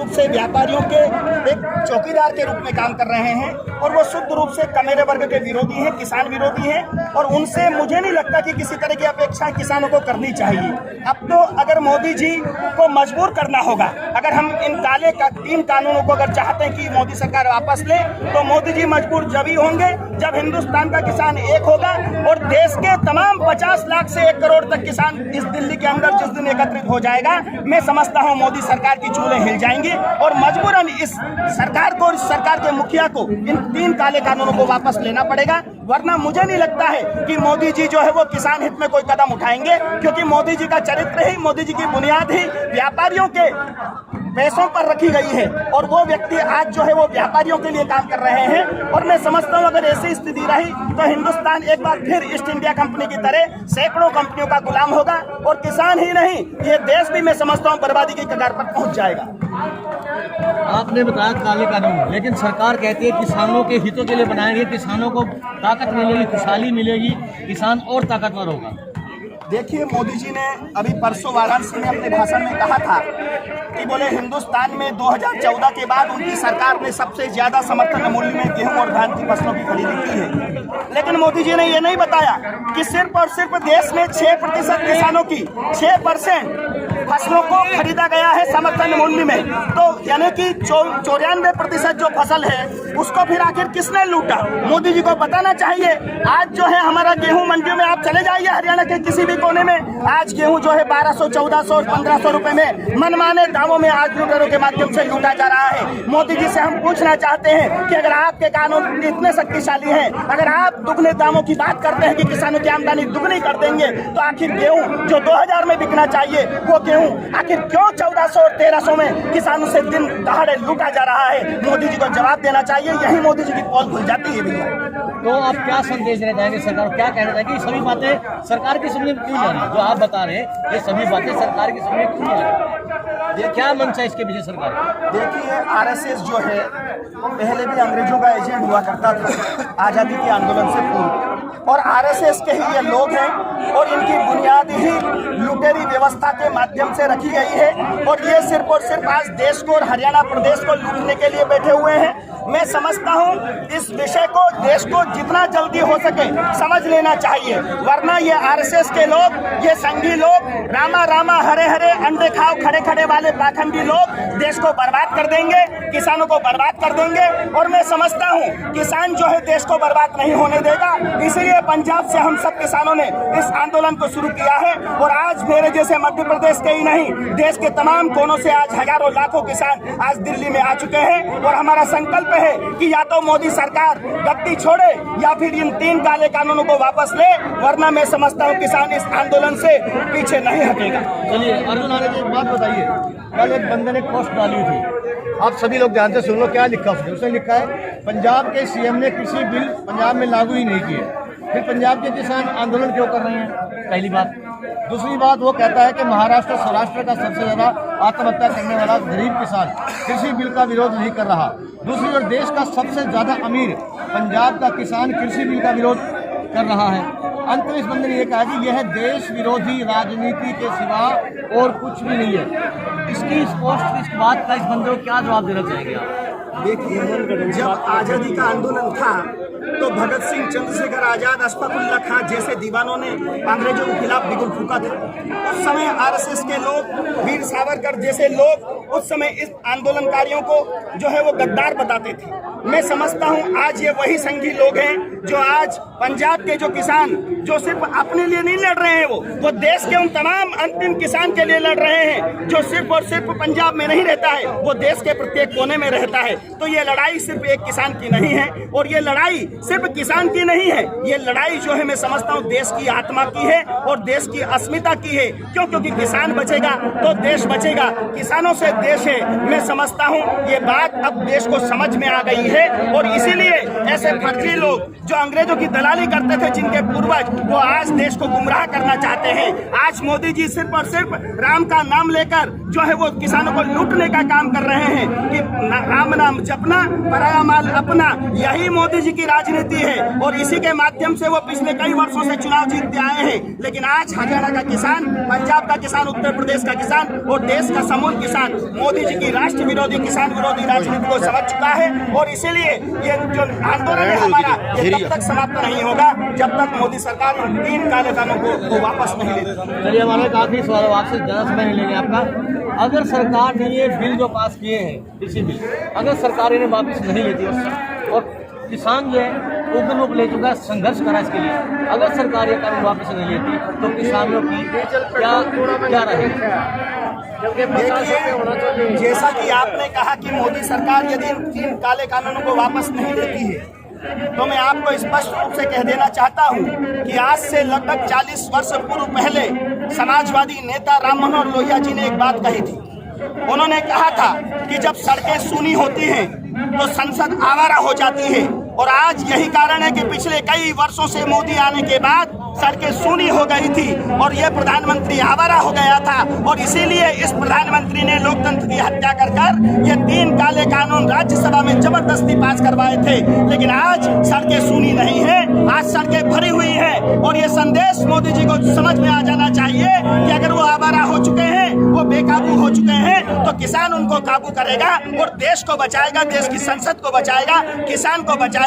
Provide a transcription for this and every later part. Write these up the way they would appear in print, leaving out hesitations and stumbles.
रूप से व्यापारियों के एक चौकीदार के रूप में काम कर रहे हैं और वो शुद्ध रूप से कमेरे वर्ग के विरोधी हैं, किसान विरोधी हैं और उनसे मुझे नहीं लगता कि किसी तरह की अपेक्षा किसानों को करनी चाहिए। अब तो अगर मोदी जी को मजबूर करना होगा, अगर हम इन काले 3 कानूनों को अगर चाहते हैं कि मोदी सरकार वापस ले, तो मोदी जी मजबूर जब ही होंगे जब हिंदुस्तान का किसान एक होगा और देश के तमाम 50 लाख से 1 करोड़ तक किसान इस दिल्ली के अंदर जिस दिन एकत्रित हो जाएगा, मैं समझता हूं मोदी सरकार की चूल्हे हिल जाएंगी और मजबूरन इस सरकार को, इस सरकार के मुखिया को इन 3 काले कानूनों को वापस लेना पड़ेगा। वरना मुझे नहीं लगता है कि मोदी जी जो है वो किसान हित में कोई कदम उठाएंगे, क्योंकि मोदी जी का चरित्र ही, मोदी जी की बुनियाद ही व्यापारियों के पैसों पर रखी गई है और वो व्यक्ति आज जो है वो व्यापारियों के लिए काम कर रहे हैं। और मैं समझता हूँ अगर ऐसी स्थिति रही तो हिंदुस्तान एक बार फिर ईस्ट इंडिया कंपनी की तरह सैकड़ों कंपनियों का गुलाम होगा और किसान ही नहीं, ये देश भी मैं समझता हूँ बर्बादी की कगार पर पहुंच जाएगा। आपने बताया काले कानून, लेकिन सरकार कहती है किसानों के हितों के लिए बनाएंगे, किसानों को ताकत मिलेगी, खुशहाली मिलेगी, किसान और ताकतवर होगा। देखिए, मोदी जी ने अभी परसों वाराणसी में अपने भाषण में कहा था कि बोले हिंदुस्तान में 2014 के बाद उनकी सरकार ने सबसे ज्यादा समर्थन मूल्य में गेहूं और धान की फसलों की खरीदी की है। लेकिन मोदी जी ने ये नहीं बताया कि सिर्फ और सिर्फ देश में 6% किसानों की 6% फसलों को खरीदा गया है समर्थन मूल्य में। तो यानी कि 94% जो फसल है उसको फिर आखिर किसने लूटा? मोदी जी को बताना चाहिए। आज जो है हमारा गेहूं मंडियों में आप चले जाइए, हरियाणा के किसी भी कोने में आज गेहूं जो है 1200, 1400 और 1500 रुपए में मनमाने दामों में आज लूटेरों के माध्यम से लूटा जा रहा है। मोदी जी से हम पूछना चाहते हैं कि अगर आपके कानून इतने शक्तिशाली हैं, अगर आप दुगने दामों की बात करते हैं कि किसानों की आमदनी दुगनी कर देंगे, तो आखिर गेहूं जो 2000 में बिकना चाहिए वो गेहूं आखिर क्यों 1400 और 1300 में किसानों से दिन दहाड़े लूटा जा रहा है? मोदी जी को जवाब देना चाहिए। यही मोदी जी की पोल खुल जाती है भैया। तो आप क्या संदेश देना चाहेंगे सरकार, क्या कहना चाहेंगे? सभी बातें सरकार की समझ में क्यों नहीं आ रही? जो आप बता रहे हैं ये सभी बातें सरकार की समझ में क्यों नहीं आ रही? क्या मंच है इसके पीछे सरकार? देखिए, आरएसएस जो है पहले भी अंग्रेजों का एजेंट हुआ करता था आजादी के आंदोलन से पूर्व, और आरएसएस के ही ये लोग हैं और इनकी बुनियाद ही लुटेरी व्यवस्था के माध्यम से रखी गई है और ये सिर्फ और सिर्फ आज देश को और हरियाणा प्रदेश को लूटने के लिए बैठे हुए हैं। मैं समझता हूं इस विषय को देश को जितना जल्दी हो सके समझ लेना चाहिए, वरना ये आरएसएस के लोग, ये संघी लोग, रामा रामा हरे हरे अंडे खाओ खड़े खड़े वाले पाखंडी लोग देश को बर्बाद कर देंगे, किसानों को बर्बाद कर देंगे। और मैं समझता हूं किसान जो है देश को बर्बाद नहीं होने देगा, इसलिए पंजाब से हम सब किसानों ने इस आंदोलन को शुरू किया है और आज मेरे जैसे मध्य प्रदेश के ही नहीं, देश के तमाम कोनों से आज हजारों लाखों किसान आज दिल्ली में आ चुके हैं और हमारा संकल्प है कि या तो मोदी सरकार गद्दी छोड़े या फिर इन 3 काले कानूनों को वापस ले, वरना मैं समझता हूं किसान इस आंदोलन से पीछे नहीं हटेगा। चलिए अर्जुन आने की बात बताइए, कल एक बंदे ने पोस्ट डाली थी, आप सभी लोग ध्यान से सुन लो क्या लिखा उसने लिखा है पंजाब के सीएम ने कृषि बिल पंजाब में लागू ही नहीं किए, फिर पंजाब के किसान आंदोलन क्यों कर रहे हैं? पहली बात। दूसरी बात, वो कहता है कि महाराष्ट्र सौराष्ट्र का सबसे ज्यादा आत्महत्या करने वाला गरीब किसान कृषि बिल का विरोध नहीं कर रहा। दूसरी ओर देश का सबसे ज्यादा अमीर पंजाब का किसान कृषि बिल का विरोध कर रहा है। अंत में इस बंदे ने यह कहा कि यह देश विरोधी राजनीति के सिवा और कुछ भी नहीं है। इसकी पोस्ट इस बात का इस बंदे को क्या जवाब देना चाहेंगे आप? देखिए, जब आजादी का आंदोलन था तो भगत सिंह, चंद्रशेखर आजाद, अशफाकुल्लाह खां जैसे दीवानों ने अंग्रेजों के खिलाफ बिगुल फूका था। उस समय आरएसएस के लोग, वीर सावरकर जैसे लोग उस समय इस आंदोलनकारियों को जो है वो गद्दार बताते थे। मैं समझता हूं आज ये वही संघी लोग हैं जो आज पंजाब के जो किसान जो सिर्फ अपने लिए नहीं लड़ रहे हैं, वो देश के उन तमाम अंतिम किसान के लिए लड़ रहे हैं जो सिर्फ और सिर्फ पंजाब में नहीं रहता है, वो देश के प्रत्येक कोने में रहता है। तो ये लड़ाई सिर्फ एक किसान की नहीं है और ये लड़ाई सिर्फ किसान की नहीं है, ये लड़ाई जो है मैं समझता हूँ देश की आत्मा की है और देश की अस्मिता की है। क्यों? क्योंकि किसान बचेगा तो देश बचेगा, किसानों से देश है। मैं समझता हूँ ये बात अब देश को समझ में आ गई है। है। और इसीलिए ऐसे फर्जी लोग जो अंग्रेजों की दलाली करते थे, जिनके पूर्वज, वो आज देश को गुमराह करना चाहते हैं। आज मोदी जी सिर्फ और सिर्फ राम का नाम लेकर जो है वो किसानों को लूटने का काम कर रहे हैं कि राम नाम जपना, पराया माल अपना, यही मोदी जी की राजनीति है। और इसी के माध्यम से वो पिछले कई वर्षों से चुनाव जीतते आए हैं। लेकिन आज हरियाणा का किसान, पंजाब का किसान, उत्तर प्रदेश का किसान और देश का समूल किसान मोदी जी की राष्ट्र विरोधी, किसान विरोधी राजनीति को समझ चुका है। और इसीलिए ये जो आंदोलन है हमारा, ये तब तक समाप्त नहीं होगा जब तक मोदी सरकार इन 3 काले कानूनों को वापस नहीं लेती। चलिए, हमारा एक आखिरी सवाल, आपसे ज़्यादा समय नहीं लेंगे आपका। अगर सरकार ने ये बिल जो पास किए हैं, कृषि बिल, अगर सरकार इन्हें वापस नहीं लेती और किसान जो है उग्र रूप ले चुका है, संघर्ष करा इसके लिए, अगर सरकार ये कानून वापस नहीं लेती तो किसानों की क्या रहेगा? देखिए, जैसा कि आपने कहा कि मोदी सरकार यदि इन 3 काले कानूनों को वापस नहीं लेती है, तो मैं आपको स्पष्ट रूप से कह देना चाहता हूं कि आज से लगभग 40 वर्ष पूर्व पहले समाजवादी नेता राम मनोहर लोहिया जी ने एक बात कही थी। उन्होंने कहा था कि जब सड़कें सूनी होती हैं तो संसद आवारा हो जाती है। और आज यही कारण है कि पिछले कई वर्षों से मोदी आने के बाद सड़कें सूनी हो गई थी और यह प्रधानमंत्री आवारा हो गया था। और इसीलिए इस प्रधानमंत्री ने लोकतंत्र की हत्या कर ये 3 काले कानून राज्यसभा में जबरदस्ती पास करवाए थे। लेकिन आज सड़कें सूनी नहीं है, आज सड़कें भरी हुई हैं। और ये संदेश मोदी जी को समझ में आ जाना चाहिए कि अगर वो आवारा हो चुके हैं, वो बेकाबू हो चुके हैं, तो किसान उनको काबू करेगा और देश को बचाएगा, देश की संसद को बचाएगा, किसान को बचाएगा।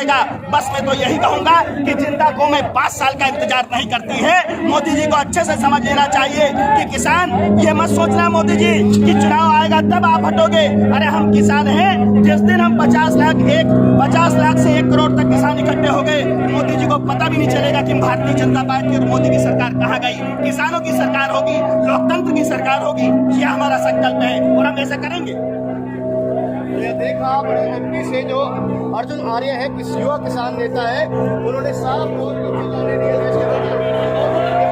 बस मैं तो यही कहूंगा कि जिंदा कौमें 5 साल का इंतजार नहीं करती है। मोदी जी को अच्छे से समझ लेना चाहिए कि किसान, ये मत सोचना मोदी जी कि चुनाव आएगा तब आप हटोगे। अरे हम किसान हैं, जिस दिन हम 50 लाख से 1 करोड़ तक किसान इकट्ठे हो गए, मोदी जी को पता भी नहीं चलेगा कि भारतीय जनता पार्टी और मोदी की सरकार कहाँ गई। किसानों की सरकार होगी, लोकतंत्र की सरकार होगी, ये हमारा संकल्प है और हम ऐसा करेंगे। ये देखा आपने एमपी से जो अर्जुन आर्य है, युवा किसान नेता है, उन्होंने साफ तौर पर